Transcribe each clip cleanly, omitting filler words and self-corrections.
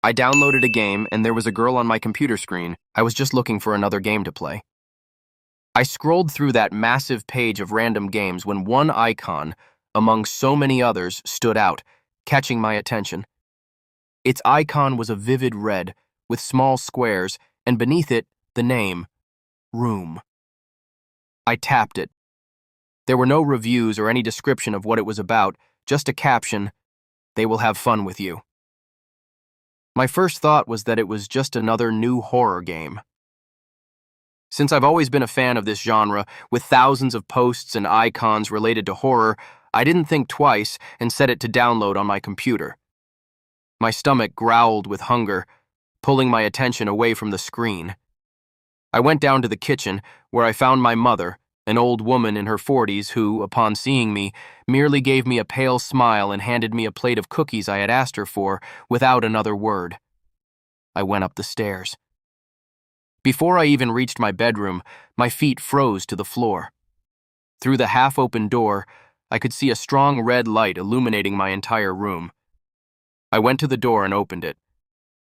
I downloaded a game and there was a girl on my computer screen. I was just looking for another game to play. I scrolled through that massive page of random games when one icon, among so many others, stood out, catching my attention. Its icon was a vivid red, with small squares, and beneath it, the name, Room. I tapped it. There were no reviews or any description of what it was about, just a caption, "They will have fun with you." My first thought was that it was just another new horror game. Since I've always been a fan of this genre, with thousands of posts and icons related to horror, I didn't think twice and set it to download on my computer. My stomach growled with hunger, pulling my attention away from the screen. I went down to the kitchen, where I found my mother, an old woman in her 40s who, upon seeing me, merely gave me a pale smile and handed me a plate of cookies I had asked her for, without another word. I went up the stairs. Before I even reached my bedroom, my feet froze to the floor. Through the half-open door, I could see a strong red light illuminating my entire room. I went to the door and opened it.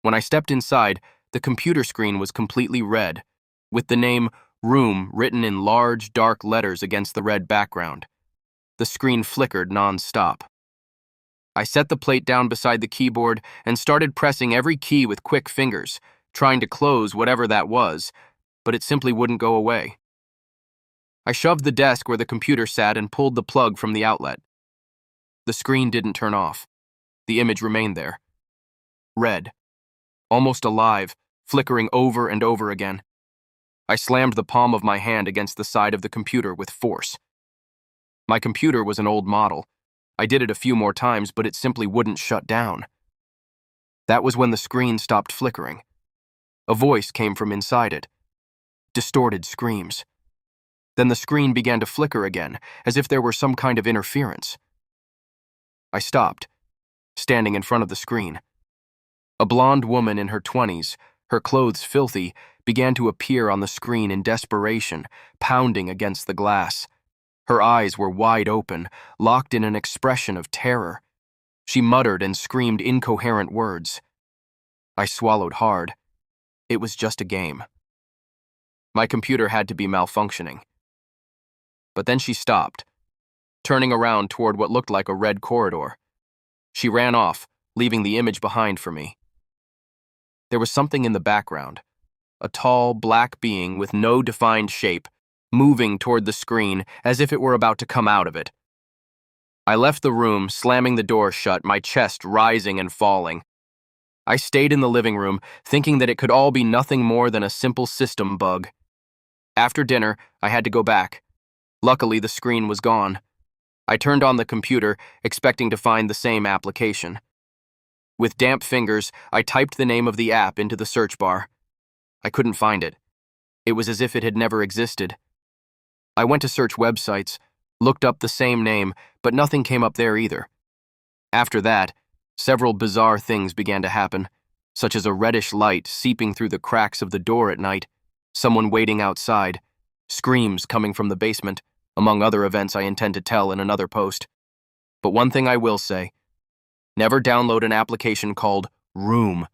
When I stepped inside, the computer screen was completely red, with the name Room written in large, dark letters against the red background. The screen flickered non-stop. I set the plate down beside the keyboard and started pressing every key with quick fingers, trying to close whatever that was, but it simply wouldn't go away. I shoved the desk where the computer sat and pulled the plug from the outlet. The screen didn't turn off. The image remained there. Red. Almost alive, flickering over and over again. I slammed the palm of my hand against the side of the computer with force. My computer was an old model. I did it a few more times, but it simply wouldn't shut down. That was when the screen stopped flickering. A voice came from inside it. Distorted screams. Then the screen began to flicker again, as if there were some kind of interference. I stopped, standing in front of the screen. A blonde woman in her 20s, her clothes filthy, began to appear on the screen in desperation, pounding against the glass. Her eyes were wide open, locked in an expression of terror. She muttered and screamed incoherent words. I swallowed hard. It was just a game. My computer had to be malfunctioning. But then she stopped, turning around toward what looked like a red corridor. She ran off, leaving the image behind for me. There was something in the background, a tall, black being with no defined shape, moving toward the screen as if it were about to come out of it. I left the room, slamming the door shut, my chest rising and falling. I stayed in the living room, thinking that it could all be nothing more than a simple system bug. After dinner, I had to go back. Luckily, the screen was gone. I turned on the computer, expecting to find the same application. With damp fingers, I typed the name of the app into the search bar. I couldn't find it. It was as if it had never existed. I went to search websites, looked up the same name, but nothing came up there either. After that, several bizarre things began to happen, such as a reddish light seeping through the cracks of the door at night, someone waiting outside, screams coming from the basement, among other events I intend to tell in another post. But one thing I will say, never download an application called Room